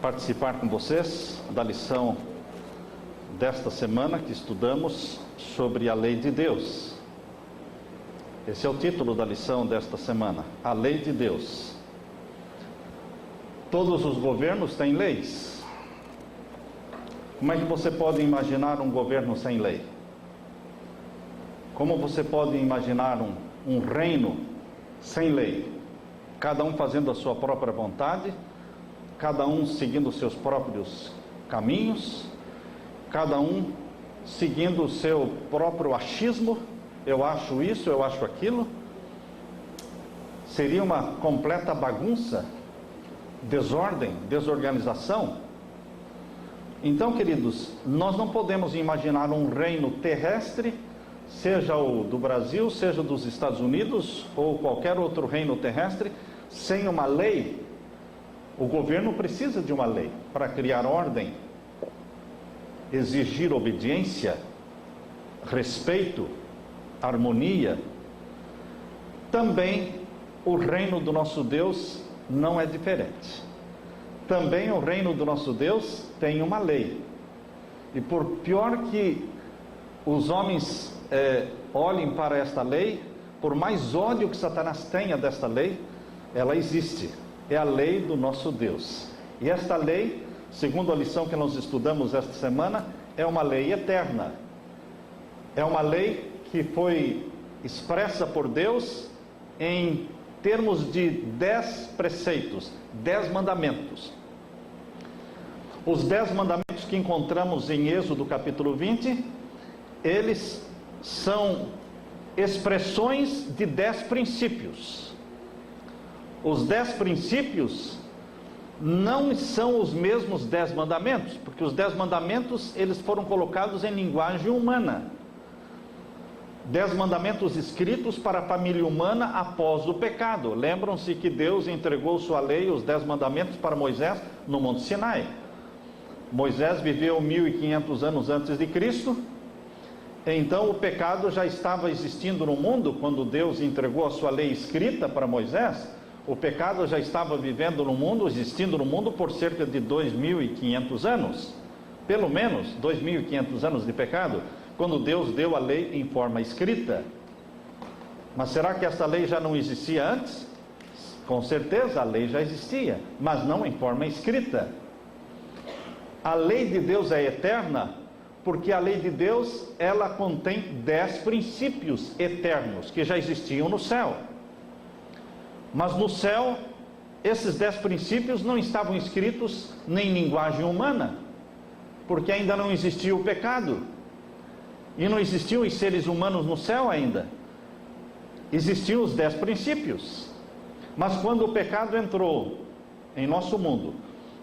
participar com vocês da lição desta semana que estudamos sobre a lei de Deus. Esse é o título da lição desta semana, a lei de Deus. Todos os governos têm leis. Como é que você pode imaginar um governo sem lei? Como você pode imaginar um reino sem lei? Cada um fazendo a sua própria vontade, cada um seguindo os seus próprios caminhos, cada um seguindo o seu próprio achismo. Eu acho isso, eu acho aquilo. Seria uma completa bagunça, desordem, desorganização. Então, queridos, nós não podemos imaginar um reino terrestre, seja o do Brasil, seja dos Estados Unidos ou qualquer outro reino terrestre, sem uma lei. O governo precisa de uma lei para criar ordem, exigir obediência, respeito, harmonia. Também o reino do nosso Deus não é diferente. Também o reino do nosso Deus tem uma lei. E por pior que os homens olhem para esta lei, por mais ódio que Satanás tenha desta lei, ela existe. É a lei do nosso Deus. E esta lei, segundo a lição que nós estudamos esta semana, é uma lei eterna. É uma lei que foi expressa por Deus em termos de 10 preceitos, 10 mandamentos. Os 10 mandamentos que encontramos em Êxodo capítulo 20, eles são expressões de 10 princípios. Os 10 princípios não são os mesmos 10 mandamentos, porque os 10 mandamentos eles foram colocados em linguagem humana. 10 mandamentos escritos para a família humana após o pecado. Lembram-se que Deus entregou sua lei, os 10 mandamentos, para Moisés no Monte Sinai. Moisés viveu 1500 anos antes de Cristo. Então o pecado já estava existindo no mundo quando Deus entregou a sua lei escrita para Moisés. O pecado já estava vivendo no mundo, existindo no mundo por cerca de 2500 anos. Pelo menos 2500 anos de pecado, quando Deus deu a lei em forma escrita. Mas será que essa lei já não existia antes? Com certeza a lei já existia, mas não em forma escrita. A lei de Deus é eterna, porque a lei de Deus, ela contém 10 princípios eternos, que já existiam no céu. Mas no céu, esses 10 princípios não estavam escritos nem em linguagem humana, porque ainda não existia o pecado. E não existiam os seres humanos no céu ainda. Existiam os 10 princípios. Mas quando o pecado entrou em nosso mundo,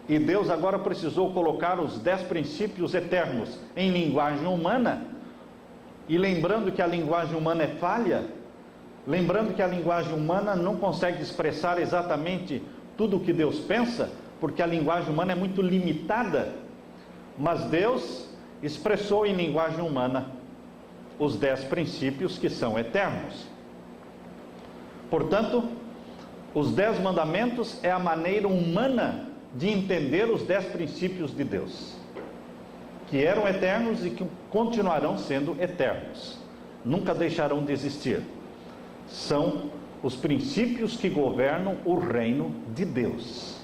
e Deus agora precisou colocar os 10 princípios eternos em linguagem humana, e lembrando que a linguagem humana é falha, lembrando que a linguagem humana não consegue expressar exatamente tudo o que Deus pensa, porque a linguagem humana é muito limitada, mas Deus expressou em linguagem humana os 10 princípios que são eternos. Portanto, os 10 mandamentos é a maneira humana de entender os 10 princípios de Deus, que eram eternos e que continuarão sendo eternos, nunca deixarão de existir. São os princípios que governam o reino de Deus.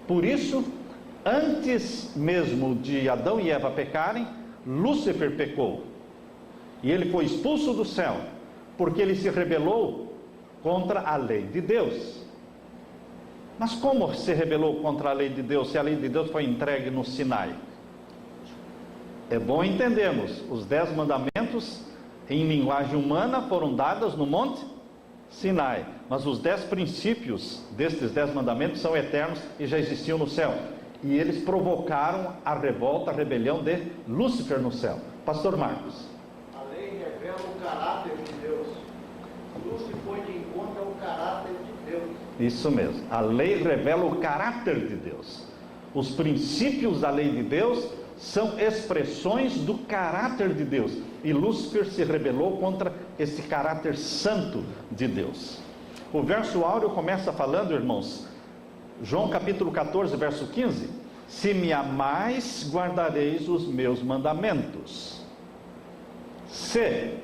Por isso, antes mesmo de Adão e Eva pecarem, Lúcifer pecou. E ele foi expulso do céu, porque ele se rebelou contra a lei de Deus. Mas como se rebelou contra a lei de Deus, se a lei de Deus foi entregue no Sinai? É bom entendermos, os 10 mandamentos em linguagem humana foram dados no Monte Sinai, mas os 10 princípios destes 10 mandamentos são eternos e já existiam no céu. E eles provocaram a revolta, a rebelião de Lúcifer no céu. Pastor Marcos. A lei revela o caráter de Deus. Lúcifer foi de encontro ao caráter de Deus. Isso mesmo. A lei revela o caráter de Deus. Os princípios da lei de Deus são expressões do caráter de Deus. E Lúcifer se rebelou contra esse caráter santo de Deus. O verso áureo começa falando, irmãos, João capítulo 14, verso 15: se me amais, guardareis os meus mandamentos. Se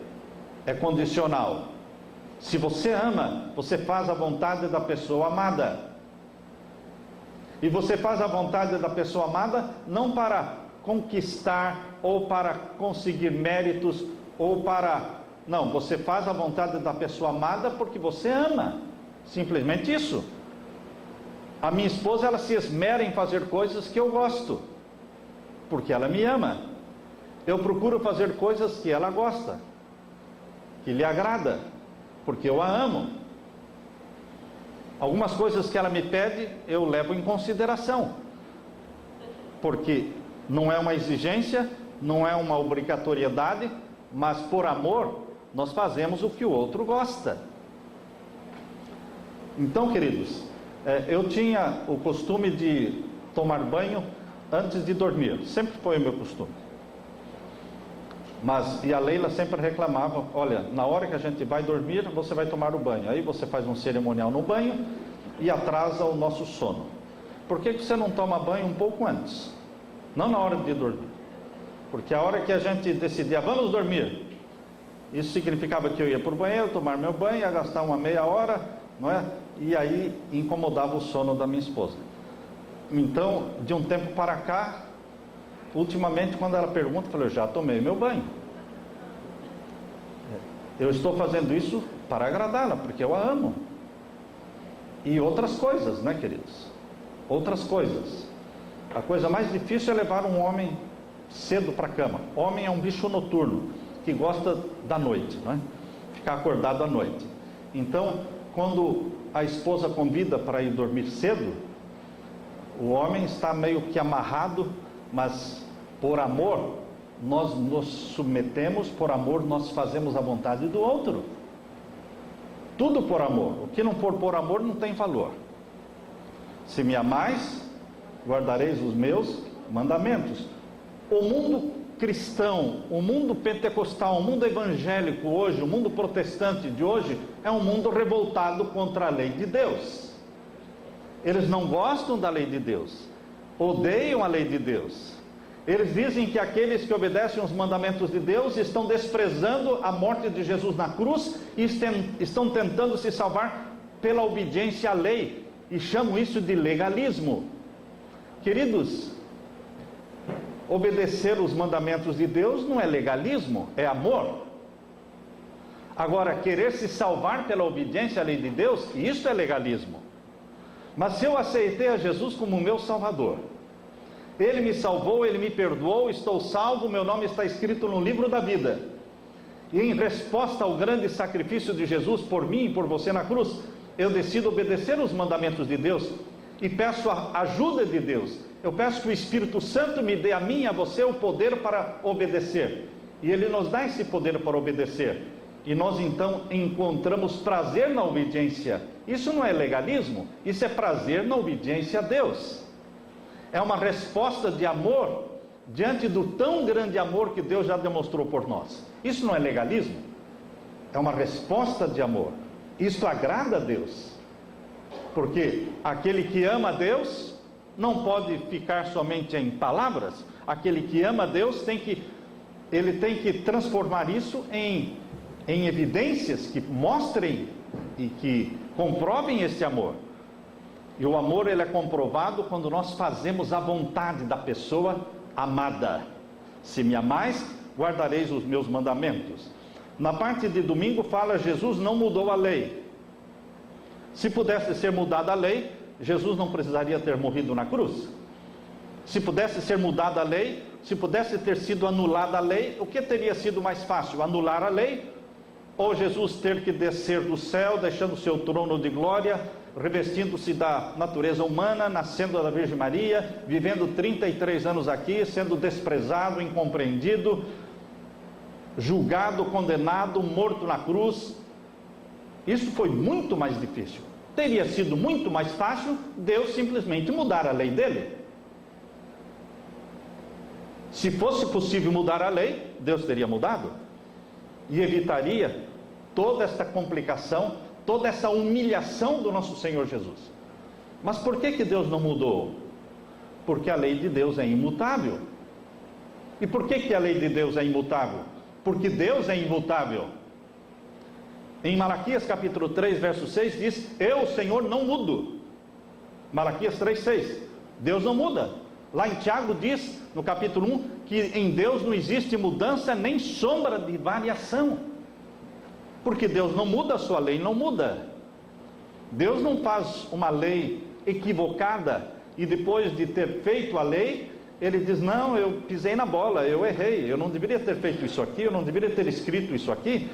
é condicional. Se você ama, você faz a vontade da pessoa amada. E você faz a vontade da pessoa amada não para conquistar ou para conseguir méritos ou para... Não, você faz a vontade da pessoa amada porque você ama. Simplesmente isso. A minha esposa, ela se esmera em fazer coisas que eu gosto, porque ela me ama. Eu procuro fazer coisas que ela gosta, que lhe agrada, porque eu a amo. Algumas coisas que ela me pede, eu levo em consideração, porque não é uma exigência, não é uma obrigatoriedade, mas por amor, nós fazemos o que o outro gosta. Então, queridos, eu tinha o costume de tomar banho antes de dormir, sempre foi o meu costume. E a Leila sempre reclamava: olha, na hora que a gente vai dormir, você vai tomar o banho. Aí você faz um cerimonial no banho e atrasa o nosso sono. Por que você não toma banho um pouco antes? Não na hora de dormir. Porque a hora que a gente decidia, vamos dormir, isso significava que eu ia para o banheiro, tomar meu banho, ia gastar uma meia hora, não é? E aí incomodava o sono da minha esposa. Então, de um tempo para cá, ultimamente, quando ela pergunta, eu falei: eu já tomei meu banho. Eu estou fazendo isso para agradá-la, porque eu a amo. E outras coisas, né, queridos? Outras coisas. A coisa mais difícil é levar um homem cedo para a cama. Homem é um bicho noturno, que gosta da noite, né? Ficar acordado à noite. Então, quando a esposa convida para ir dormir cedo, o homem está meio que amarrado, mas por amor nós nos submetemos, por amor nós fazemos a vontade do outro. Tudo por amor. O que não for por amor não tem valor. Se me amais, guardareis os meus mandamentos. O mundo cristão, o mundo pentecostal, o mundo evangélico hoje, o mundo protestante de hoje, é um mundo revoltado contra a lei de Deus. Eles não gostam da lei de Deus, odeiam a lei de Deus. Eles dizem que aqueles que obedecem os mandamentos de Deus estão desprezando a morte de Jesus na cruz e estão tentando se salvar pela obediência à lei, e chamam isso de legalismo. Queridos, obedecer os mandamentos de Deus não é legalismo, é amor. Agora, querer se salvar pela obediência à lei de Deus, isso é legalismo. Mas se eu aceitei a Jesus como meu Salvador, Ele me salvou, Ele me perdoou, estou salvo, meu nome está escrito no livro da vida, e em resposta ao grande sacrifício de Jesus por mim e por você na cruz, eu decido obedecer os mandamentos de Deus, e peço a ajuda de Deus. Eu peço que o Espírito Santo me dê a mim e a você o poder para obedecer, e Ele nos dá esse poder para obedecer, e nós então encontramos prazer na obediência. Isso não é legalismo, isso é prazer na obediência a Deus. É uma resposta de amor diante do tão grande amor que Deus já demonstrou por nós. Isso não é legalismo, é uma resposta de amor. Isso agrada a Deus, porque aquele que ama a Deus não pode ficar somente em palavras. Aquele que ama a Deus tem que transformar isso em evidências que mostrem e que comprovem esse amor. E o amor, ele é comprovado quando nós fazemos a vontade da pessoa amada. Se me amais, guardareis os meus mandamentos. Na parte de domingo fala: Jesus não mudou a lei. Se pudesse ser mudada a lei, Jesus não precisaria ter morrido na cruz. Se pudesse ser mudada a lei, se pudesse ter sido anulada a lei, o que teria sido mais fácil? Anular a lei, ou Jesus ter que descer do céu, deixando o seu trono de glória, revestindo-se da natureza humana, nascendo da Virgem Maria, vivendo 33 anos aqui, sendo desprezado, incompreendido, julgado, condenado, morto na cruz. Isso foi muito mais difícil. Teria sido muito mais fácil Deus simplesmente mudar a lei dele. Se fosse possível mudar a lei, Deus teria mudado e evitaria toda esta complicação, toda essa humilhação do nosso Senhor Jesus. Mas por que Deus não mudou? Porque a lei de Deus é imutável. E por que a lei de Deus é imutável? Porque Deus é imutável. Em Malaquias capítulo 3, verso 6 diz: eu, Senhor, não mudo. Malaquias 3, 6. Deus não muda. Lá em Tiago diz, no capítulo 1, que em Deus não existe mudança nem sombra de variação. Porque Deus não muda, a sua lei não muda. Deus não faz uma lei equivocada e depois de ter feito a lei, Ele diz: não, eu pisei na bola, eu errei, eu não deveria ter feito isso aqui, eu não deveria ter escrito isso aqui,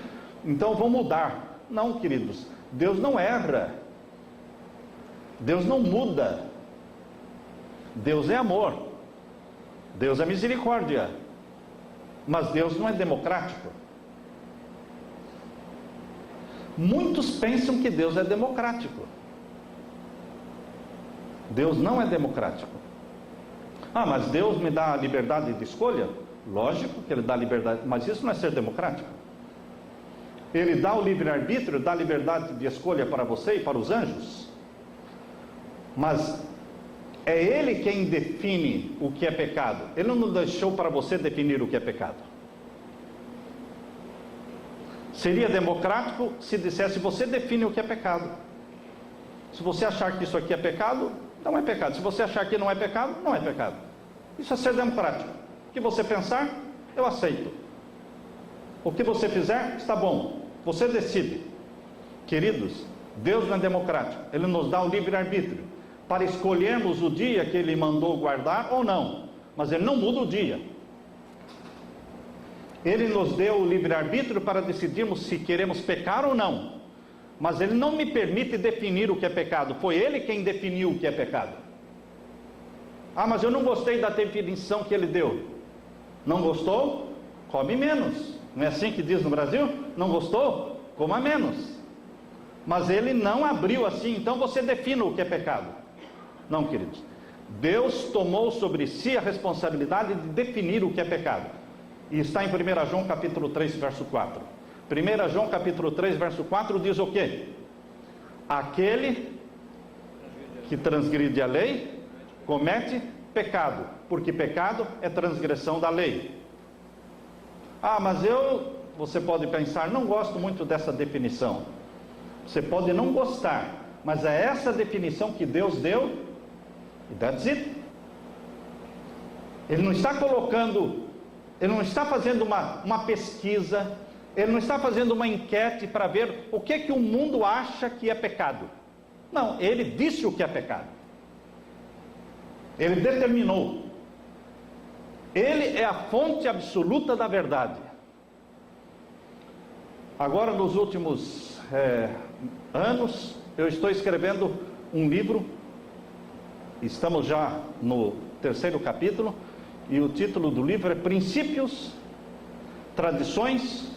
então vou mudar. Não, queridos, Deus não erra, Deus não muda. Deus é amor, Deus é misericórdia, mas Deus não é democrático. Muitos pensam que Deus é democrático. Deus não é democrático. Ah, mas Deus me dá a liberdade de escolha? Lógico que Ele dá liberdade, mas isso não é ser democrático. Ele dá o livre-arbítrio, dá a liberdade de escolha para você e para os anjos, mas é Ele quem define o que é pecado. Ele não deixou para você definir o que é pecado. Seria democrático se dissesse: você define o que é pecado. Se você achar que isso aqui é pecado, não é pecado. Se você achar que não é pecado, não é pecado. Isso é ser democrático. O que você pensar, eu aceito. O que você fizer, está bom. Você decide. Queridos, Deus não é democrático. Ele nos dá o livre-arbítrio para escolhermos o dia que Ele mandou guardar ou não. Mas Ele não muda o dia. Ele nos deu o livre-arbítrio para decidirmos se queremos pecar ou não. Mas Ele não me permite definir o que é pecado. Foi Ele quem definiu o que é pecado. Ah, mas eu não gostei da definição que Ele deu. Não gostou? Come menos. Não é assim que diz no Brasil? Não gostou? Coma menos. Mas Ele não abriu assim: então você defina o que é pecado. Não, queridos. Deus tomou sobre si a responsabilidade de definir o que é pecado. E está em 1 João capítulo 3, verso 4. 1 João capítulo 3, verso 4 diz o quê? Aquele que transgride a lei comete pecado, porque pecado é transgressão da lei. Ah, mas você pode pensar: não gosto muito dessa definição. Você pode não gostar, mas é essa definição que Deus deu, e that's it. Ele não está colocando, Ele não está fazendo uma pesquisa, Ele não está fazendo uma enquete para ver o que o mundo acha que é pecado. Não, Ele disse o que é pecado. Ele determinou. Ele é a fonte absoluta da verdade. Agora, nos últimos anos, eu estou escrevendo um livro. Estamos já no 3º capítulo. E o título do livro é Princípios, Tradições,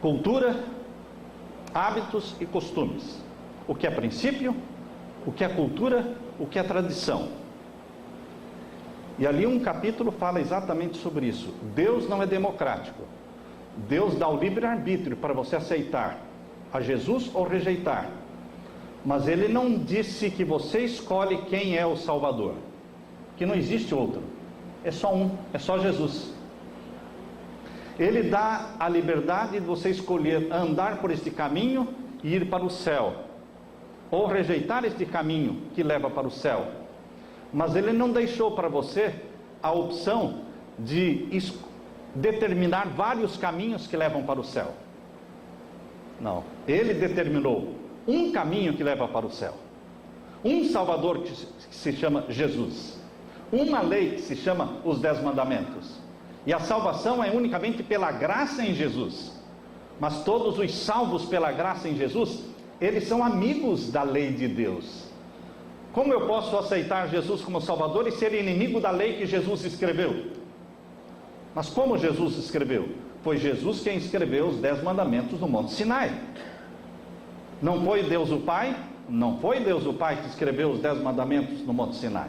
Cultura, Hábitos e Costumes. O que é princípio, o que é cultura, o que é tradição. E ali um capítulo fala exatamente sobre isso. Deus não é democrático. Deus dá o livre-arbítrio para você aceitar a Jesus ou rejeitar. Mas Ele não disse que você escolhe quem é o Salvador. Que não existe outro. É só um, é só Jesus. Ele dá a liberdade de você escolher andar por este caminho e ir para o céu, ou rejeitar este caminho que leva para o céu. Mas Ele não deixou para você a opção de determinar vários caminhos que levam para o céu. Não, Ele determinou um caminho que leva para o céu, um Salvador que se chama Jesus, uma lei que se chama os 10 mandamentos. E a salvação é unicamente pela graça em Jesus. Mas todos os salvos pela graça em Jesus, eles são amigos da lei de Deus. Como eu posso aceitar Jesus como Salvador e ser inimigo da lei que Jesus escreveu? Mas como Jesus escreveu? Foi Jesus quem escreveu os 10 mandamentos no Monte Sinai. Não foi Deus o Pai? Não foi Deus o Pai que escreveu os 10 mandamentos no Monte Sinai.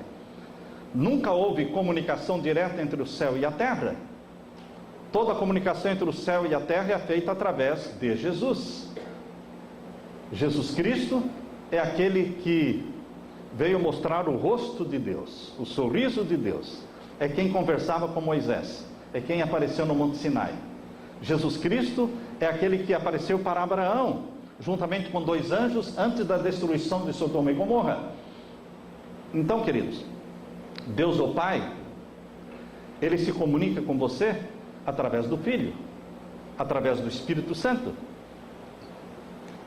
Nunca houve comunicação direta entre o céu e a terra. Toda a comunicação entre o céu e a terra é feita através de Jesus. Jesus Cristo é aquele que veio mostrar o rosto de Deus, o sorriso de Deus. É quem conversava com Moisés, é quem apareceu no Monte Sinai. Jesus Cristo é aquele que apareceu para Abraão, juntamente com 2 anjos, antes da destruição de Sodoma e Gomorra. Então, queridos, Deus o Pai, Ele se comunica com você através do Filho, através do Espírito Santo.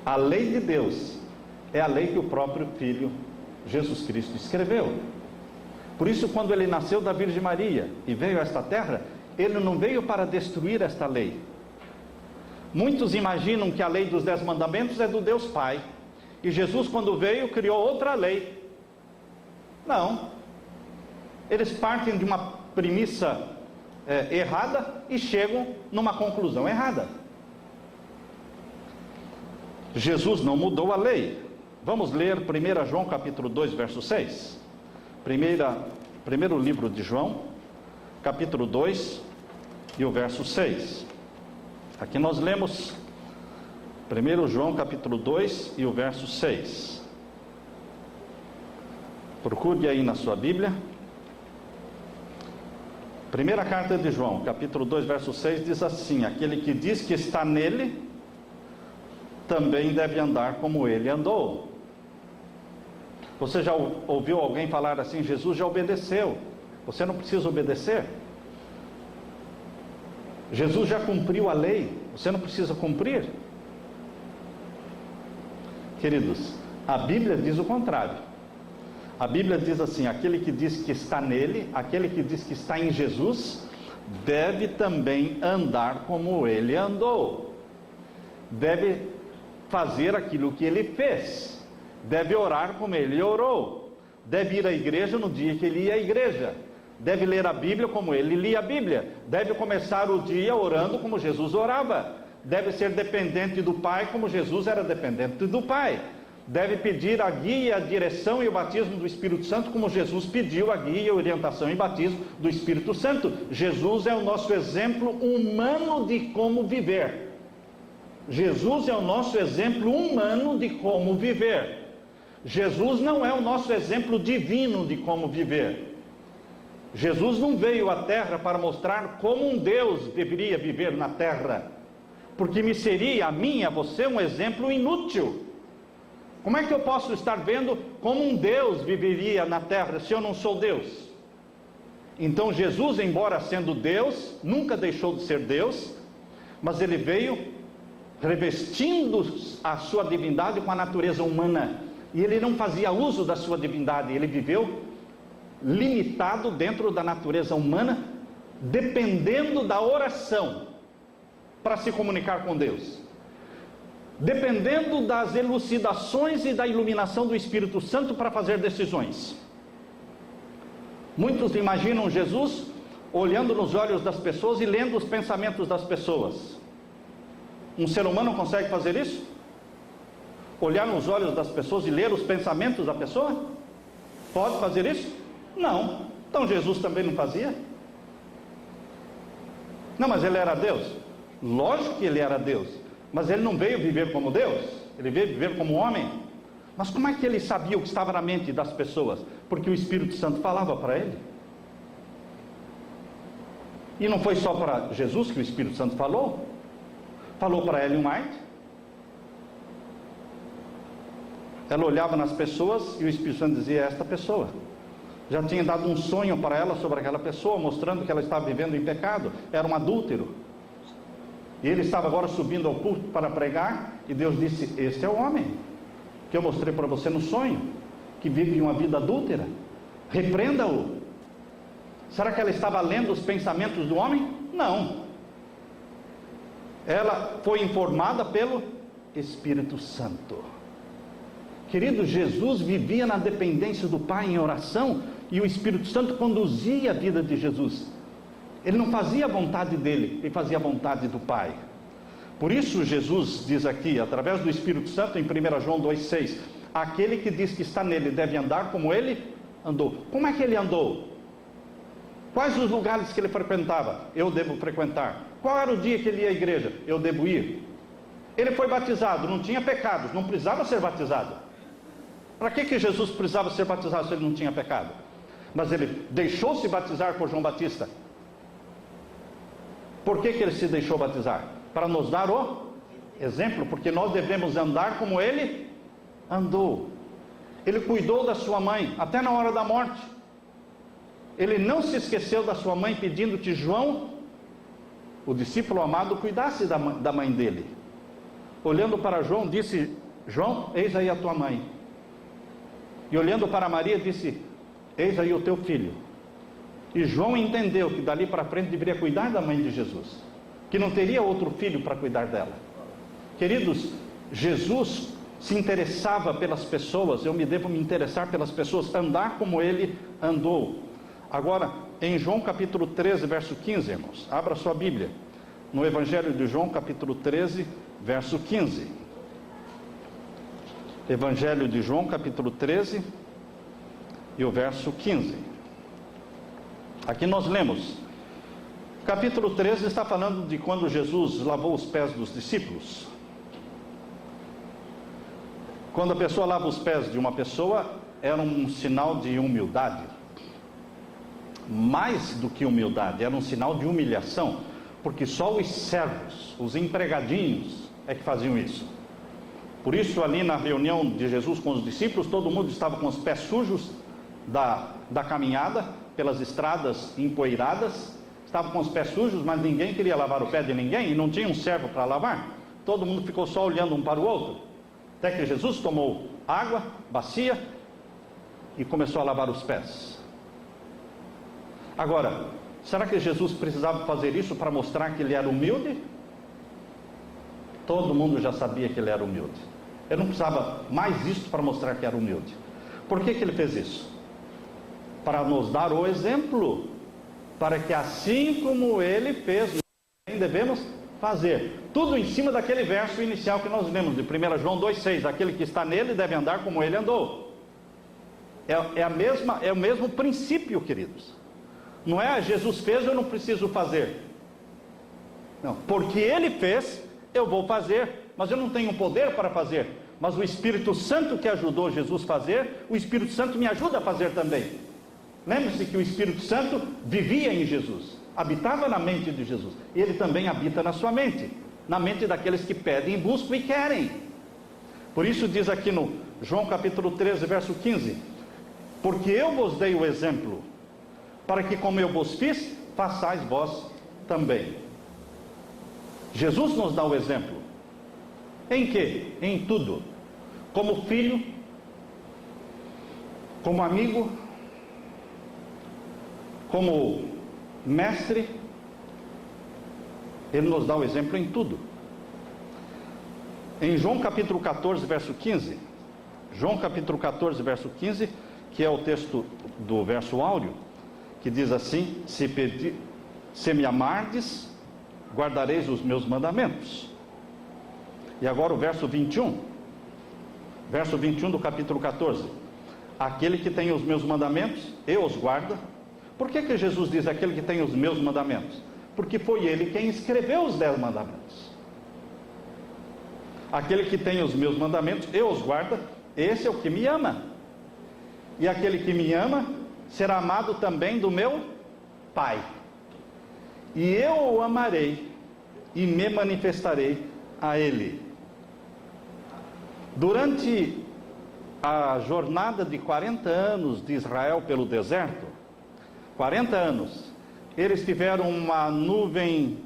A lei de Deus é a lei que o próprio Filho, Jesus Cristo, escreveu. Por isso, quando Ele nasceu da Virgem Maria e veio a esta terra, Ele não veio para destruir esta lei. Muitos imaginam que a lei dos 10 mandamentos é do Deus Pai, e Jesus, quando veio, criou outra lei. Não. Eles partem de uma premissa errada e chegam numa conclusão errada. Jesus não mudou a lei. Vamos ler 1 João capítulo 2, verso 6. Primeiro livro de João, capítulo 2 e o verso 6. Aqui nós lemos 1 João capítulo 2 e o verso 6. Procure aí na sua Bíblia. Primeira carta de João, capítulo 2, verso 6, diz assim: aquele que diz que está nele, também deve andar como ele andou. Você já ouviu alguém falar assim: Jesus já obedeceu, você não precisa obedecer? Jesus já cumpriu a lei, você não precisa cumprir? Queridos, a Bíblia diz o contrário. A Bíblia diz assim: aquele que diz que está nele, aquele que diz que está em Jesus, deve também andar como ele andou, deve fazer aquilo que ele fez, deve orar como ele orou, deve ir à igreja no dia que ele ia à igreja, deve ler a Bíblia como ele lia a Bíblia, deve começar o dia orando como Jesus orava, deve ser dependente do Pai como Jesus era dependente do Pai, deve pedir a guia, a direção e o batismo do Espírito Santo como Jesus pediu a guia, a orientação e batismo do Espírito Santo. Jesus é o nosso exemplo humano de como viver. Jesus é o nosso exemplo humano de como viver. Jesus não é o nosso exemplo divino de como viver. Jesus não veio à terra para mostrar como um Deus deveria viver na terra, porque me seria, a mim e a você, um exemplo inútil. Como é que eu posso estar vendo como um Deus viveria na terra se eu não sou Deus? Então Jesus, embora sendo Deus, nunca deixou de ser Deus, mas Ele veio revestindo a sua divindade com a natureza humana, e Ele não fazia uso da sua divindade, Ele viveu limitado dentro da natureza humana, dependendo da oração para se comunicar com Deus, dependendo das elucidações e da iluminação do Espírito Santo para fazer decisões. Muitos imaginam Jesus olhando nos olhos das pessoas e lendo os pensamentos das pessoas. Um ser humano consegue fazer isso? Olhar nos olhos das pessoas e ler os pensamentos da pessoa? Pode fazer isso? Não. Então Jesus também não fazia? Não, mas Ele era Deus. Lógico que Ele era Deus, mas Ele não veio viver como Deus, Ele veio viver como homem. Mas como é que Ele sabia o que estava na mente das pessoas? Porque o Espírito Santo falava para Ele. E não foi só para Jesus que o Espírito Santo falou. Falou para Ellen White. Ela olhava nas pessoas e o Espírito Santo dizia: esta pessoa. Já tinha dado um sonho para ela sobre aquela pessoa, mostrando que ela estava vivendo em pecado, era um adúltero. E ele estava agora subindo ao púlpito para pregar, e Deus disse: este é o homem que eu mostrei para você no sonho, que vive uma vida adúltera, repreenda-o. Será que ela estava lendo os pensamentos do homem? Não. Ela foi informada pelo Espírito Santo. Querido, Jesus vivia na dependência do Pai em oração, e o Espírito Santo conduzia a vida de Jesus. Ele não fazia a vontade dele, ele fazia a vontade do Pai. Por isso Jesus diz aqui, através do Espírito Santo, em 1 João 2,6: aquele que diz que está nele deve andar como ele andou. Como é que ele andou? Quais os lugares que ele frequentava? Eu devo frequentar. Qual era o dia que ele ia à igreja? Eu devo ir. Ele foi batizado, não tinha pecados, não precisava ser batizado. Para que Jesus precisava ser batizado se ele não tinha pecado? Mas ele deixou-se batizar por João Batista. Por que ele se deixou batizar? Para nos dar o exemplo, porque nós devemos andar como ele andou. Ele cuidou da sua mãe, até na hora da morte. Ele não se esqueceu da sua mãe, pedindo que João, o discípulo amado, cuidasse da mãe dele. Olhando para João, disse: João, eis aí a tua mãe. E olhando para Maria, disse: eis aí o teu filho. E João entendeu que dali para frente deveria cuidar da mãe de Jesus, que não teria outro filho para cuidar dela. Queridos, Jesus se interessava pelas pessoas. Eu me devo me interessar pelas pessoas, andar como ele andou. Agora, em João capítulo 13, verso 15, irmãos, abra sua Bíblia, no Evangelho de João capítulo 13, verso 15. Evangelho de João capítulo 13 e o verso 15. Aqui nós lemos, capítulo 13 está falando de quando Jesus lavou os pés dos discípulos. Quando a pessoa lava os pés de uma pessoa, era um sinal de humildade. Mais do que humildade, era um sinal de humilhação, porque só os servos, os empregadinhos, é que faziam isso. Por isso, ali na reunião de Jesus com os discípulos, todo mundo estava com os pés sujos da caminhada, pelas estradas empoeiradas, estava com os pés sujos, mas ninguém queria lavar o pé de ninguém, e não tinha um servo para lavar. Todo mundo ficou só olhando um para o outro, até que Jesus tomou água, bacia, e começou a lavar os pés. Agora, será que Jesus precisava fazer isso para mostrar que ele era humilde? Todo mundo já sabia que ele era humilde. Ele não precisava mais isso para mostrar que era humilde. Por que ele fez isso? Para nos dar o exemplo, para que assim como ele fez, nós também devemos fazer. Tudo em cima daquele verso inicial que nós lemos, de 1 João 2,6, aquele que está nele deve andar como ele andou. É o mesmo princípio, queridos. Não é Jesus fez, eu não preciso fazer. Não, porque ele fez, eu vou fazer, mas eu não tenho poder para fazer. Mas o Espírito Santo que ajudou Jesus a fazer, o Espírito Santo me ajuda a fazer também. Lembre-se que o Espírito Santo vivia em Jesus, habitava na mente de Jesus. E ele também habita na sua mente, na mente daqueles que pedem, buscam e querem. Por isso diz aqui no João capítulo 13, verso 15: porque eu vos dei o exemplo, para que como eu vos fiz, façais vós também. Jesus nos dá o exemplo. Em quê? Em tudo. Como filho, como amigo, como mestre, ele nos dá o exemplo em tudo. Em João capítulo 14, verso 15, João capítulo 14, verso 15, que é o texto do verso áureo, que diz assim: se me amardes, guardareis os meus mandamentos. E agora o verso 21 do capítulo 14: aquele que tem os meus mandamentos, eu os guardo. Por que Jesus diz aquele que tem os meus mandamentos? Porque foi ele quem escreveu os 10 mandamentos. Aquele que tem os meus mandamentos, eu os guardo, esse é o que me ama. E aquele que me ama será amado também do meu Pai. E eu o amarei e me manifestarei a ele. Durante a jornada de 40 anos de Israel pelo deserto, 40 anos, eles tiveram uma nuvem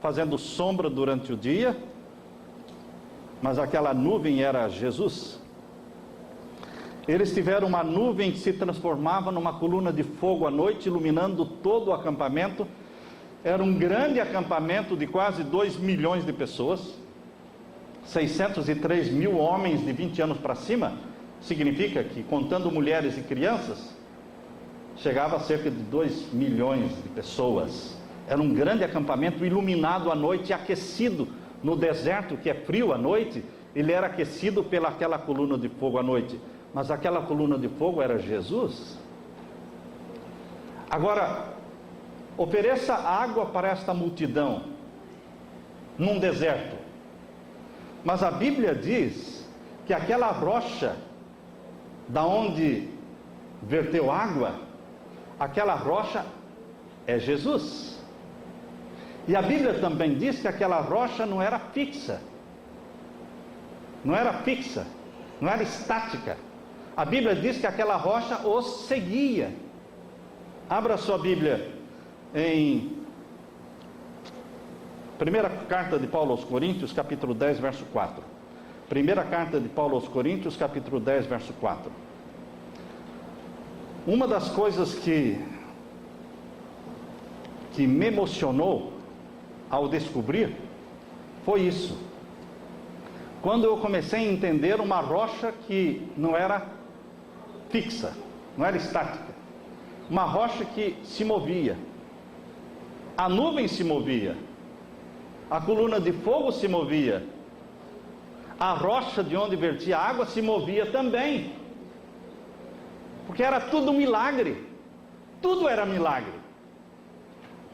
fazendo sombra durante o dia, mas aquela nuvem era Jesus. Eles tiveram uma nuvem que se transformava numa coluna de fogo à noite, iluminando todo o acampamento. Era um grande acampamento de quase 2 milhões de pessoas, 603 mil homens de 20 anos para cima. Significa que, contando mulheres e crianças, chegava a cerca de 2 milhões de pessoas. Era um grande acampamento iluminado à noite e aquecido. No deserto, que é frio à noite, ele era aquecido pelaquela coluna de fogo à noite. Mas aquela coluna de fogo era Jesus. Agora, ofereça água para esta multidão num deserto. Mas a Bíblia diz que aquela rocha da onde verteu água, aquela rocha é Jesus. E a Bíblia também diz que aquela rocha não era fixa. Não era fixa, não era estática. A Bíblia diz que aquela rocha os seguia. Abra sua Bíblia em primeira carta de Paulo aos Coríntios, capítulo 10, verso 4. Primeira carta de Paulo aos Coríntios, capítulo 10, verso 4. Uma das coisas que me emocionou ao descobrir foi isso. Quando eu comecei a entender uma rocha que não era fixa, não era estática, uma rocha que se movia, a nuvem se movia, a coluna de fogo se movia, a rocha de onde vertia a água se movia também, porque era tudo um milagre, tudo era milagre.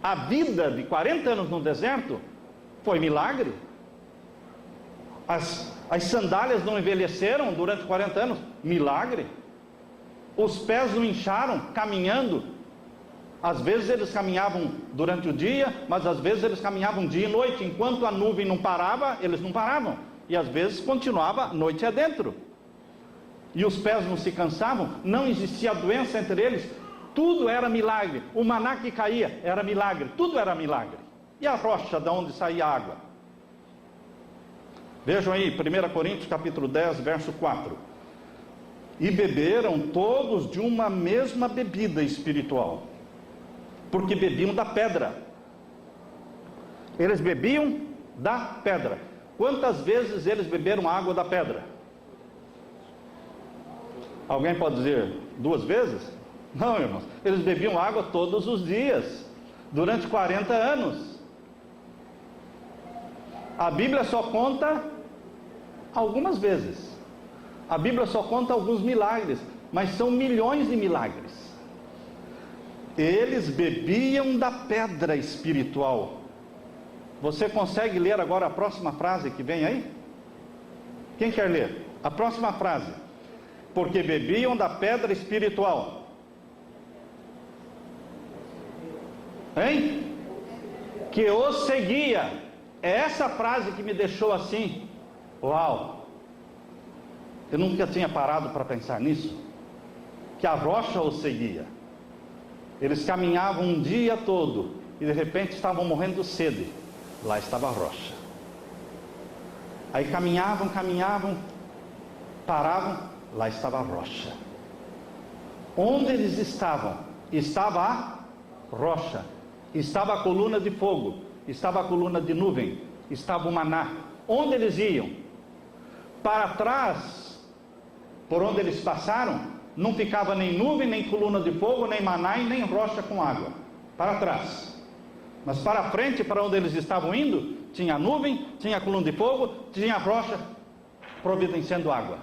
A vida de 40 anos no deserto foi milagre. As sandálias não envelheceram durante 40 anos, milagre. Os pés não incharam caminhando. Às vezes eles caminhavam durante o dia, mas às vezes eles caminhavam dia e noite. Enquanto a nuvem não parava, eles não paravam. E às vezes continuava noite adentro. E os pés não se cansavam, não existia doença entre eles. Tudo era milagre. O maná que caía era milagre, tudo era milagre. E a rocha de onde saía a água? Vejam aí, 1 Coríntios capítulo 10, verso 4. E beberam todos de uma mesma bebida espiritual, porque bebiam da pedra. Eles bebiam da pedra. Quantas vezes eles beberam água da pedra? Alguém pode dizer 2 vezes? Não, irmãos, eles bebiam água todos os dias, durante 40 anos. A Bíblia só conta algumas vezes. A Bíblia só conta alguns milagres, mas são milhões de milagres. Eles bebiam da pedra espiritual. Você consegue ler agora a próxima frase que vem aí? Quem quer ler? A próxima frase. Porque bebiam da pedra espiritual. Hein? Que os seguia. É essa frase que me deixou assim. Uau! Eu nunca tinha parado para pensar nisso. Que a rocha os seguia. Eles caminhavam um dia todo e de repente estavam morrendo de sede. Lá estava a rocha. Aí caminhavam, paravam, lá estava a rocha. Onde eles estavam? Estava a rocha. Estava a coluna de fogo. Estava a coluna de nuvem. Estava o maná. Onde eles iam? Para trás, por onde eles passaram, não ficava nem nuvem, nem coluna de fogo, nem maná e nem rocha com água. Para trás. Mas para frente, para onde eles estavam indo, tinha a nuvem, tinha a coluna de fogo, tinha a rocha providenciando água.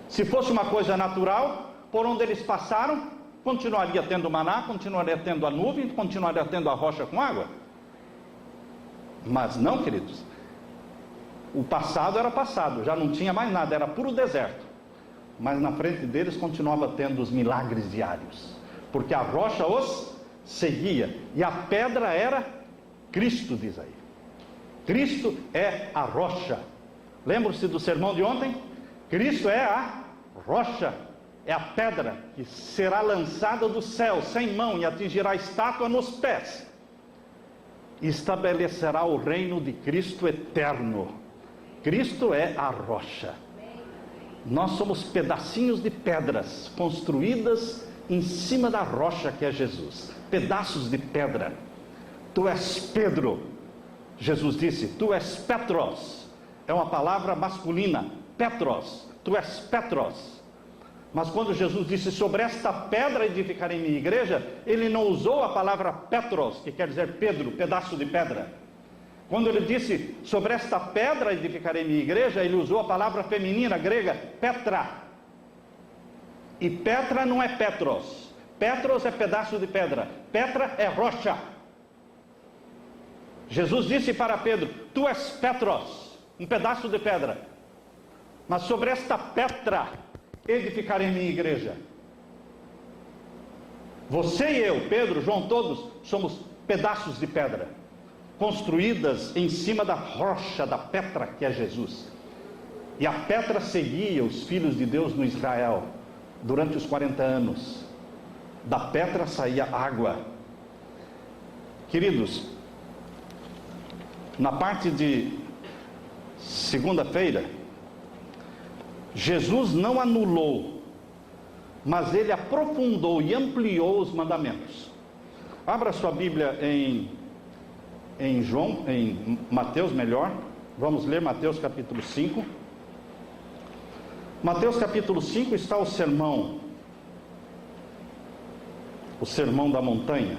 Se fosse uma coisa natural, por onde eles passaram, continuaria tendo maná, continuaria tendo a nuvem, continuaria tendo a rocha com água. Mas não, queridos. O passado era passado, já não tinha mais nada, era puro deserto. Mas na frente deles continuava tendo os milagres diários, porque a rocha os seguia, e a pedra era Cristo, diz aí. Cristo é a rocha. Lembra-se do sermão de ontem? Cristo é a rocha, é a pedra que será lançada do céu sem mão e atingirá a estátua nos pés. E estabelecerá o reino de Cristo eterno. Cristo é a rocha. Nós somos pedacinhos de pedras construídas em cima da rocha que é Jesus. Pedaços de pedra. Tu és Pedro. Jesus disse, tu és Petros. É uma palavra masculina. Petros. Tu és Petros. Mas quando Jesus disse, sobre esta pedra edificarei minha igreja, ele não usou a palavra Petros, que quer dizer Pedro, pedaço de pedra. Quando ele disse, sobre esta pedra edificarei minha igreja, ele usou a palavra feminina grega, Petra. E Petra não é Petros. Petros é pedaço de pedra. Petra é rocha. Jesus disse para Pedro, tu és Petros, um pedaço de pedra. mas sobre esta pedra edificarei minha igreja. Você e eu, Pedro, João, todos somos pedaços de pedra, construídas em cima da rocha, da pedra que é Jesus. E a pedra seguia os filhos de Deus no Israel durante os 40 anos. Da pedra saía água. Queridos, na parte de segunda-feira, Jesus não anulou, mas ele aprofundou e ampliou os mandamentos. Abra sua Bíblia em Mateus, melhor. Vamos ler Mateus capítulo 5. Mateus capítulo 5 está o sermão da montanha.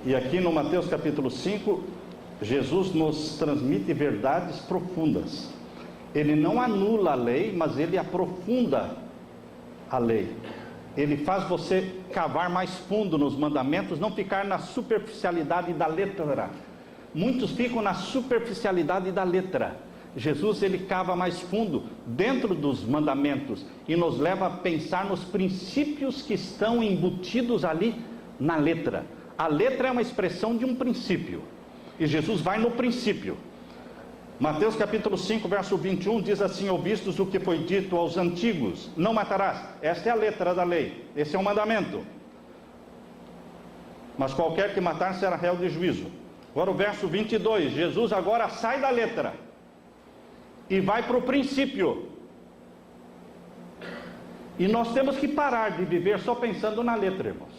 E aqui no Mateus capítulo 5, Jesus nos transmite verdades profundas. Ele não anula a lei, mas ele aprofunda a lei. Ele faz você cavar mais fundo nos mandamentos, não ficar na superficialidade da letra. Muitos ficam na superficialidade da letra. Jesus, ele cava mais fundo dentro dos mandamentos e nos leva a pensar nos princípios que estão embutidos ali na letra. A letra é uma expressão de um princípio, e Jesus vai no princípio. Mateus capítulo 5, verso 21 diz assim: ouvistes o que foi dito aos antigos, não matarás. Esta é a letra da lei, esse é o mandamento. Mas qualquer que matar será réu de juízo. Agora o verso 22, Jesus agora sai da letra e vai para o princípio. E nós temos que parar de viver só pensando na letra, irmãos,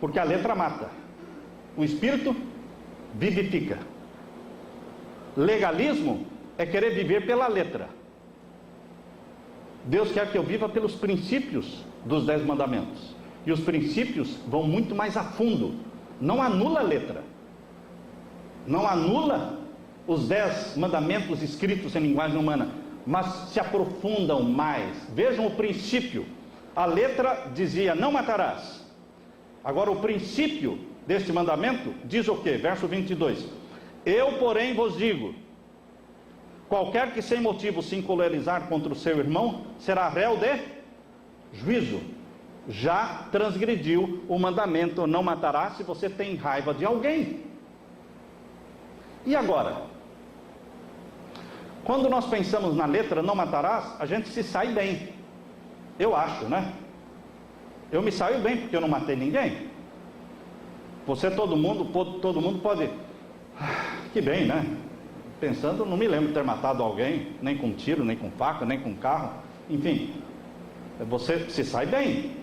porque a letra mata, o Espírito vivifica. Legalismo é querer viver pela letra. Deus quer que eu viva pelos princípios dos 10 mandamentos, e os princípios vão muito mais a fundo. Não anula a letra, não anula os 10 mandamentos escritos em linguagem humana, mas se aprofundam mais. Vejam o princípio. A letra dizia: não matarás. Agora o princípio deste mandamento diz o que? Verso 22: eu, porém, vos digo, qualquer que sem motivo se encolerizar contra o seu irmão, será réu de juízo. Já transgrediu o mandamento: não matarás, se você tem raiva de alguém. E agora? Quando nós pensamos na letra não matarás, a gente se sai bem. Eu acho, né? Eu me saio bem porque eu não matei ninguém. Todo mundo pode... que bem, né? Pensando, não me lembro de ter matado alguém, nem com tiro, nem com faca, nem com carro. Enfim, você se sai bem.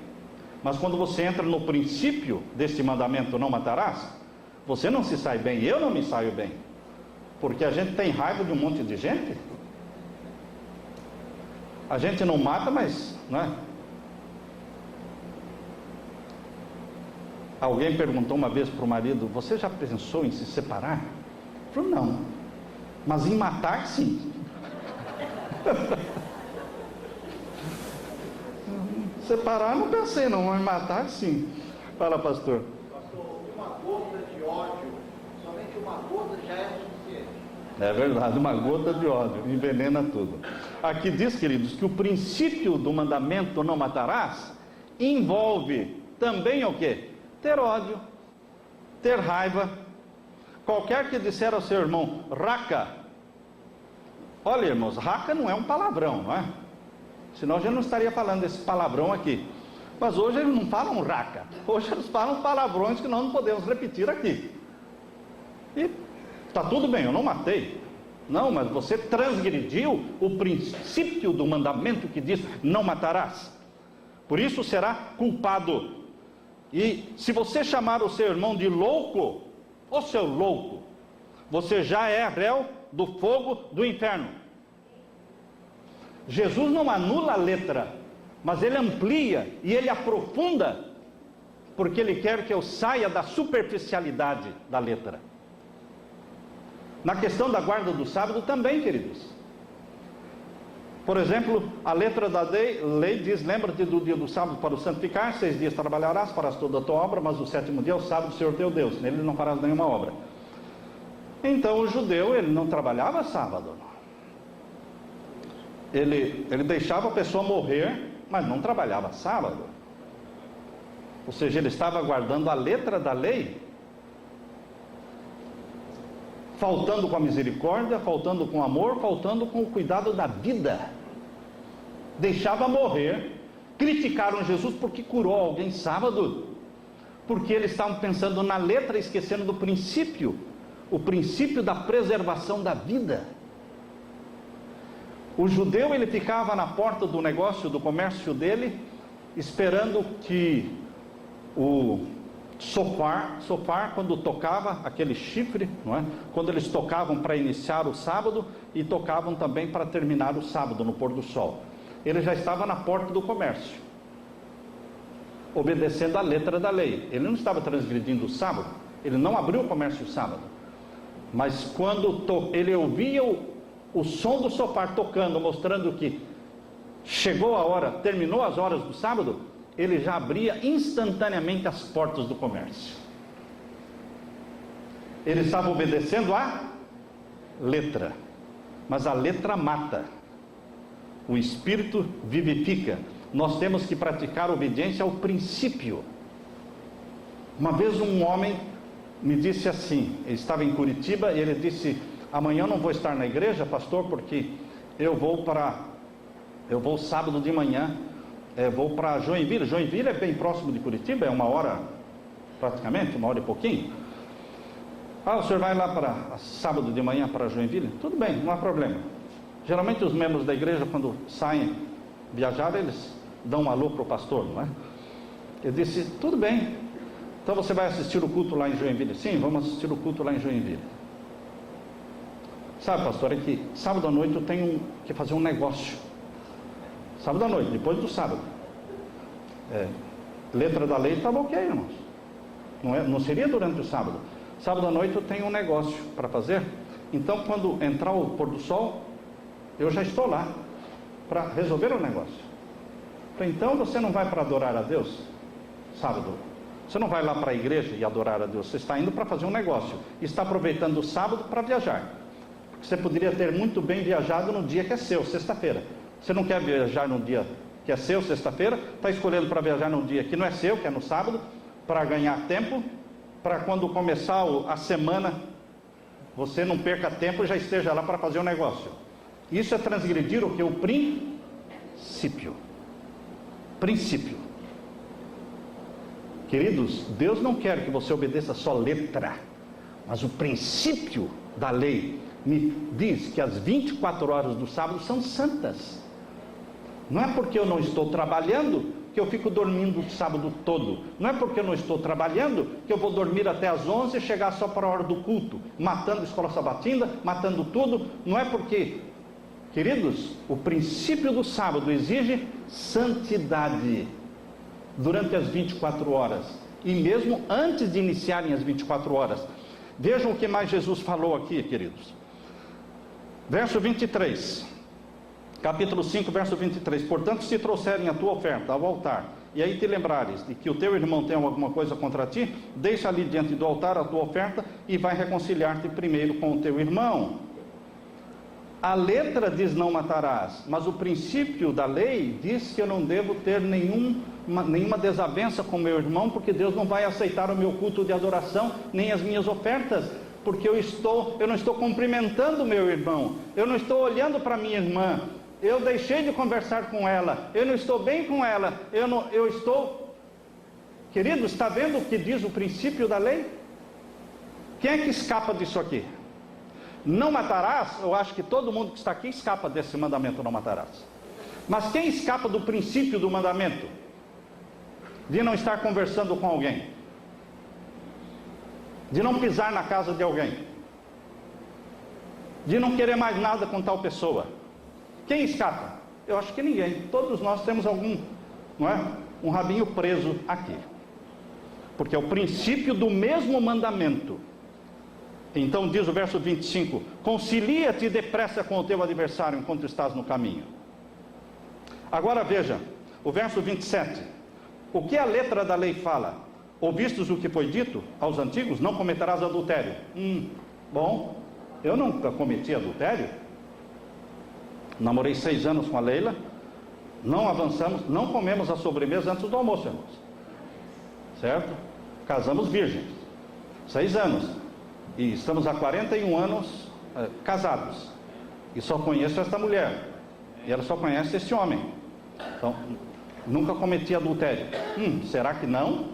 Mas quando você entra no princípio desse mandamento não matarás, você não se sai bem. Eu não me saio bem, porque a gente tem raiva de um monte de gente. A gente não mata, mas, né? Alguém perguntou uma vez para o marido: você já pensou em se separar? Ele falou: não, mas em matar, sim. Separar não pensei não, mas em matar, sim. Fala, pastor. Pastor, uma gota de ódio, somente uma gota já é suficiente. É verdade, uma gota de ódio envenena tudo. Aqui diz, queridos, que o princípio do mandamento não matarás envolve também o quê? Ter ódio, ter raiva. Qualquer que disser ao seu irmão raca, olha, irmãos, raca não é um palavrão, não é? Senão a gente não estaria falando desse palavrão aqui. Mas hoje eles não falam raca, hoje eles falam palavrões que nós não podemos repetir aqui. E está tudo bem, eu não matei. Não, mas você transgrediu o princípio do mandamento que diz não matarás. Por isso será culpado. E se você chamar o seu irmão de louco, ô seu louco, você já é réu do fogo do inferno. Jesus não anula a letra, mas ele amplia e ele aprofunda, porque ele quer que eu saia da superficialidade da letra. Na questão da guarda do sábado também, queridos. Por exemplo, a letra da lei diz: lembra-te do dia do sábado para o santificar, 6 dias trabalharás, farás toda a tua obra, mas o 7º dia é o sábado do Senhor teu Deus, nele não farás nenhuma obra. Então o judeu, ele não trabalhava sábado. ele deixava a pessoa morrer, mas não trabalhava sábado. Ou seja, ele estava guardando a letra da lei, faltando com a misericórdia, faltando com o amor, faltando com o cuidado da vida. Deixava morrer. Criticaram Jesus porque curou alguém sábado, porque eles estavam pensando na letra, esquecendo do princípio, o princípio da preservação da vida. O judeu, ele ficava na porta do negócio, do comércio dele, esperando que o sofar, quando tocava aquele chifre, não é? Quando eles tocavam para iniciar o sábado e tocavam também para terminar o sábado no pôr do sol, ele já estava na porta do comércio, obedecendo a letra da lei. Ele não estava transgredindo o sábado, ele não abriu o comércio sábado, mas quando ele ouvia o som do sofar tocando, mostrando que chegou a hora, terminou as horas do sábado, ele já abria instantaneamente as portas do comércio. Ele estava obedecendo a letra, mas a letra mata, o Espírito vivifica. Nós temos que praticar obediência ao princípio. Uma vez um homem me disse assim, ele estava em Curitiba, e ele disse: amanhã eu não vou estar na igreja, pastor, porque eu vou sábado de manhã, vou para Joinville. Joinville é bem próximo de Curitiba, é 1 hora, praticamente, 1 hora e pouquinho. O senhor vai lá para sábado de manhã para Joinville? Tudo bem, não há problema. Geralmente os membros da igreja, quando saem viajar, eles dão um alô para o pastor, não é? Ele disse: tudo bem, então você vai assistir o culto lá em Joinville? Sim, vamos assistir o culto lá em Joinville. Sabe, pastor, é que sábado à noite eu tenho que fazer um negócio. Sábado à noite, depois do sábado. Letra da lei estava ok, irmãos. Não seria durante o sábado. Sábado à noite eu tenho um negócio para fazer. Então, quando entrar o pôr do sol, eu já estou lá para resolver o negócio. Então, você não vai para adorar a Deus sábado. Você não vai lá para a igreja e adorar a Deus. Você está indo para fazer um negócio. E está aproveitando o sábado para viajar. Você poderia ter muito bem viajado no dia que é seu, sexta-feira. Você não quer viajar no dia que é seu, sexta-feira, está escolhendo para viajar num dia que não é seu, que é no sábado, para ganhar tempo, para quando começar a semana, você não perca tempo e já esteja lá para fazer o negócio. Isso é transgredir o que? O princípio. Princípio. Queridos, Deus não quer que você obedeça só letra, mas o princípio da lei me diz que as 24 horas do sábado são santas. Não é porque eu não estou trabalhando que eu fico dormindo o sábado todo. Não é porque eu não estou trabalhando que eu vou dormir até as 11 e chegar só para a hora do culto, matando a escola sabatina, matando tudo. Não é porque, queridos, o princípio do sábado exige santidade durante as 24 horas. E mesmo antes de iniciarem as 24 horas. Vejam o que mais Jesus falou aqui, queridos. Verso 23. Capítulo 5, verso 23. Portanto, se trouxerem a tua oferta ao altar, e aí te lembrares de que o teu irmão tem alguma coisa contra ti, deixa ali diante do altar a tua oferta e vai reconciliar-te primeiro com o teu irmão. A letra diz não matarás, mas o princípio da lei diz que eu não devo ter nenhuma desavença com meu irmão, porque Deus não vai aceitar o meu culto de adoração, nem as minhas ofertas, porque eu não estou cumprimentando o meu irmão, eu não estou olhando para minha irmã, eu deixei de conversar com ela, eu não estou bem com ela, eu estou... Queridos, está vendo o que diz o princípio da lei? Quem é que escapa disso aqui? Não matarás, eu acho que todo mundo que está aqui escapa desse mandamento, não matarás. Mas quem escapa do princípio do mandamento? De não estar conversando com alguém, de não pisar na casa de alguém, de não querer mais nada com tal pessoa. Quem escapa? Eu acho que ninguém. Todos nós temos um rabinho preso aqui. Porque é o princípio do mesmo mandamento. Então diz o verso 25: concilia-te depressa com o teu adversário enquanto estás no caminho. Agora veja, o verso 27. O que a letra da lei fala? Ouvistes o que foi dito aos antigos? Não cometerás adultério. Bom, eu nunca cometi adultério. Namorei 6 anos com a Leila, não avançamos, não comemos a sobremesa antes do almoço, irmãos. Certo? Casamos virgens, 6 anos, e estamos há 41 anos casados, e só conheço esta mulher, e ela só conhece este homem. Então, nunca cometi adultério. Será que não?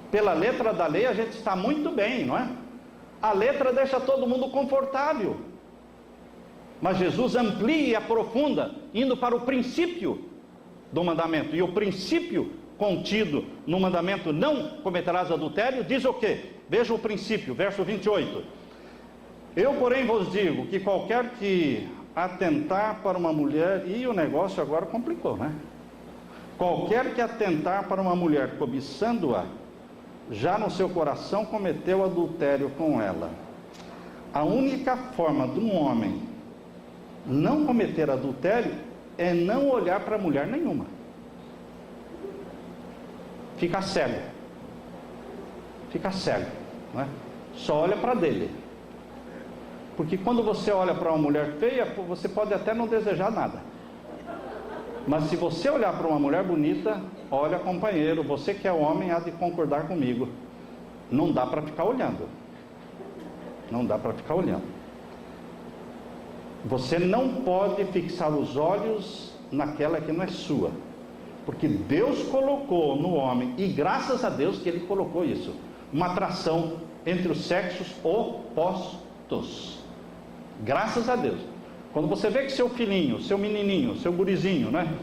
Pela letra da lei a gente está muito bem, não é? A letra deixa todo mundo confortável, mas Jesus amplia e aprofunda, indo para o princípio do mandamento. E o princípio contido no mandamento, não cometerás adultério, diz o quê? Veja o princípio, verso 28. Eu, porém, vos digo que qualquer que atentar para uma mulher, e o negócio agora complicou, né? Qualquer que atentar para uma mulher cobiçando-a, já no seu coração cometeu adultério com ela. A única forma de um homem não cometer adultério é não olhar para mulher nenhuma. Fica cego. Fica cego, não é? Só olha para dele. Porque quando você olha para uma mulher feia, você pode até não desejar nada. Mas se você olhar para uma mulher bonita, olha, companheiro, você que é homem há de concordar comigo. Não dá para ficar olhando. Não dá para ficar olhando. Você não pode fixar os olhos naquela que não é sua. Porque Deus colocou no homem, e graças a Deus que Ele colocou isso, uma atração entre os sexos opostos. Graças a Deus. Quando você vê que seu filhinho, seu menininho, seu gurizinho, né?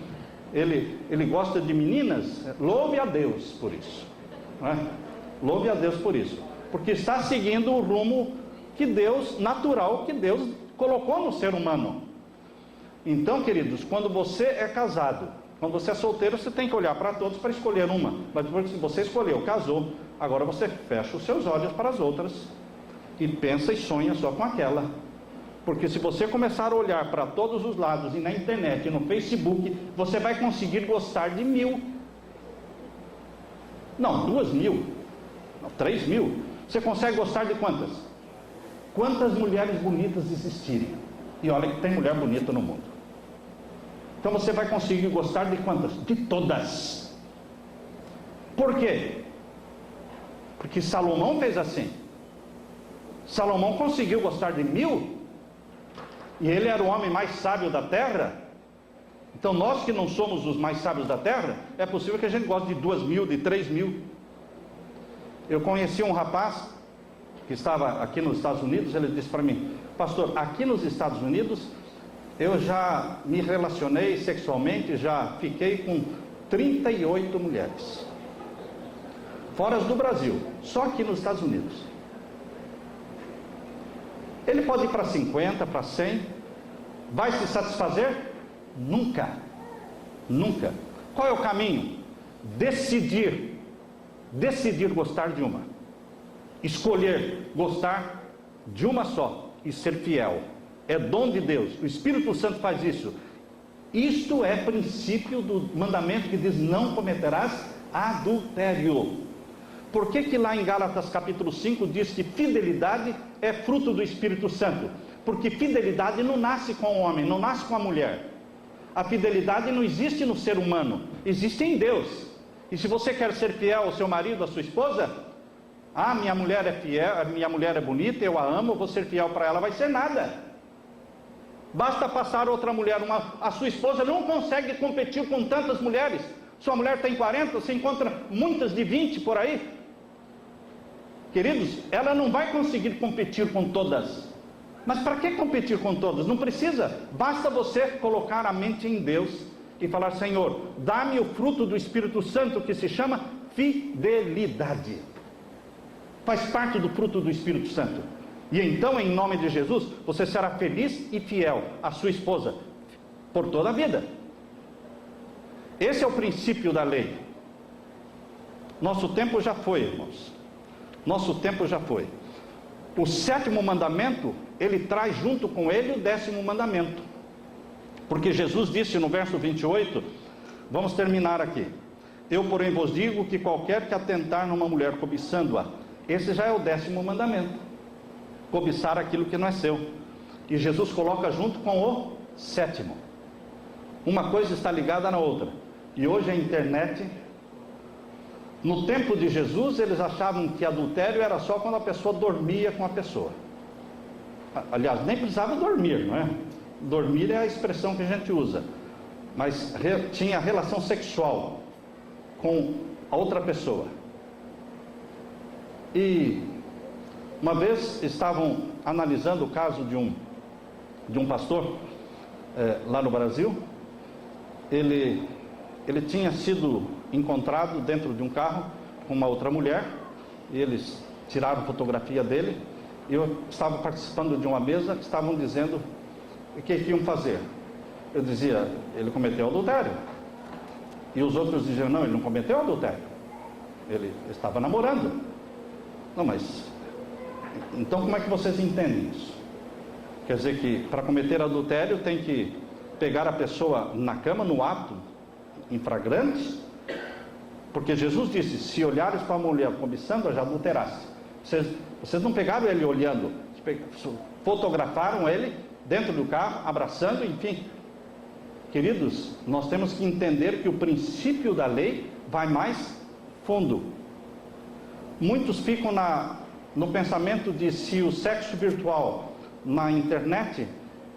Ele gosta de meninas, louve a Deus por isso. Né? Louve a Deus por isso. Porque está seguindo o rumo que Deus, natural, que Deus colocou no ser humano. Então, queridos, quando você é casado, quando você é solteiro, você tem que olhar para todos para escolher uma. Mas depois que você escolheu, casou, agora você fecha os seus olhos para as outras e pensa e sonha só com aquela. Porque se você começar a olhar para todos os lados, e na internet, e no Facebook, você vai conseguir gostar de 1000. Não, 2000. Não, 3000. Você consegue gostar de quantas? Quantas mulheres bonitas existirem. E olha que tem mulher bonita no mundo. Então você vai conseguir gostar de quantas? De todas. Por quê? Porque Salomão fez assim. Salomão conseguiu gostar de 1000. E ele era o homem mais sábio da terra. Então nós que não somos os mais sábios da terra, é possível que a gente goste de 2000, de 3000. Eu conheci um rapaz que estava aqui nos Estados Unidos. Ele disse para mim: pastor, aqui nos Estados Unidos eu já me relacionei sexualmente, já fiquei com 38 mulheres. Fora as do Brasil, só aqui nos Estados Unidos. Ele pode ir para 50, para 100. Vai se satisfazer? Nunca. Nunca. Qual é o caminho? Decidir. Decidir gostar de uma. Escolher gostar de uma só e ser fiel. É dom de Deus. O Espírito Santo faz isso. Isto é princípio do mandamento que diz: não cometerás adultério. Por que que lá em Gálatas capítulo 5 diz que fidelidade é fruto do Espírito Santo? Porque fidelidade não nasce com o homem, não nasce com a mulher. A fidelidade não existe no ser humano, existe em Deus. E se você quer ser fiel ao seu marido, à sua esposa, minha mulher é fiel, minha mulher é bonita, eu a amo, vou ser fiel para ela, vai ser nada. Basta passar outra mulher, a sua esposa não consegue competir com tantas mulheres. Sua mulher tem 40, você encontra muitas de 20 por aí. Queridos, ela não vai conseguir competir com todas. Mas para que competir com todas? Não precisa. Basta você colocar a mente em Deus e falar: Senhor, dá-me o fruto do Espírito Santo, que se chama fidelidade. Faz parte do fruto do Espírito Santo. E então, em nome de Jesus, você será feliz e fiel à sua esposa por toda a vida. Esse é o princípio da lei. Nosso tempo já foi, irmãos. Nosso tempo já foi. O 7º mandamento, ele traz junto com ele o 10º mandamento. Porque Jesus disse no verso 28, vamos terminar aqui: eu, porém, vos digo que qualquer que atentar numa mulher cobiçando-a, esse já é o 10º mandamento. Cobiçar aquilo que não é seu. E Jesus coloca junto com o Sétimo, uma coisa está ligada na outra. E hoje a internet, no tempo de Jesus, eles achavam que adultério era só quando a pessoa dormia com a pessoa. Aliás, nem precisava dormir, não é? Dormir é a expressão que a gente usa. Mas tinha relação sexual com a outra pessoa. E uma vez estavam analisando o caso de um pastor lá no Brasil. Ele tinha sido encontrado dentro de um carro com uma outra mulher, e eles tiraram fotografia dele, e eu estava participando de uma mesa que estavam dizendo o que iam fazer. Eu dizia, ele cometeu adultério. E os outros diziam, não, ele não cometeu adultério, ele estava namorando. Não, mas então como é que vocês entendem isso? Quer dizer que para cometer adultério tem que pegar a pessoa na cama, no ato, em flagrante? Porque Jesus disse, se olhares para a mulher cobiçando, já adulteraste. Vocês não pegaram ele olhando, fotografaram ele dentro do carro, abraçando, enfim. Queridos, nós temos que entender que o princípio da lei vai mais fundo. Muitos ficam no pensamento de se o sexo virtual na internet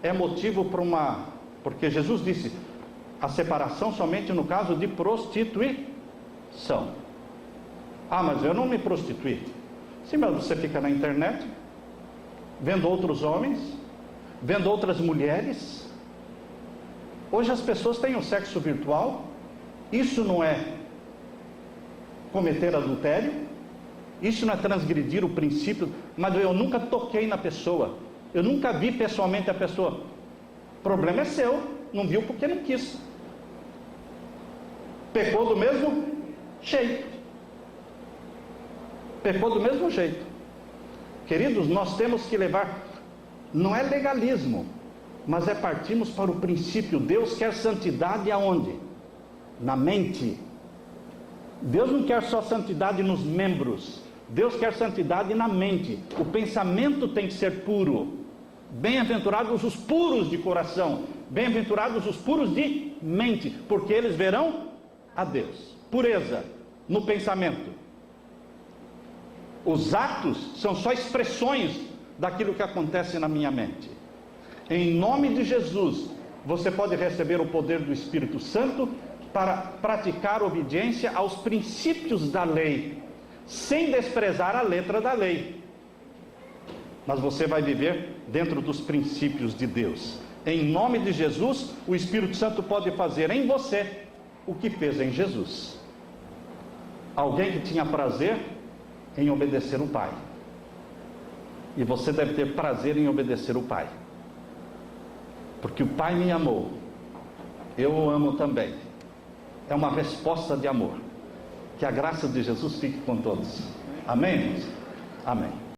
é motivo para porque Jesus disse, a separação somente no caso de prostituição. Ah, mas eu não me prostituí. Sim, mas você fica na internet, vendo outros homens, vendo outras mulheres. Hoje as pessoas têm o sexo virtual. Isso não é cometer adultério, isso não é transgredir o princípio. Mas eu nunca toquei na pessoa, eu nunca vi pessoalmente a pessoa. O problema é seu, não viu porque não quis. Pecou do mesmo jeito. Pecou do mesmo jeito. Queridos, nós temos que levar, não é legalismo, mas é partirmos para o princípio. Deus quer santidade aonde? Na mente. Deus não quer só santidade nos membros, Deus quer santidade na mente. O pensamento tem que ser puro. Bem-aventurados os puros de coração, bem-aventurados os puros de mente, porque eles verão a Deus. Pureza no pensamento. Os atos são só expressões daquilo que acontece na minha mente. Em nome de Jesus, você pode receber o poder do Espírito Santo para praticar obediência aos princípios da lei, sem desprezar a letra da lei. Mas você vai viver dentro dos princípios de Deus. Em nome de Jesus, o Espírito Santo pode fazer em você o que fez em Jesus. Alguém que tinha prazer em obedecer o Pai. E você deve ter prazer em obedecer o Pai. Porque o Pai me amou, eu o amo também. É uma resposta de amor. Que a graça de Jesus fique com todos. Amém? Amém.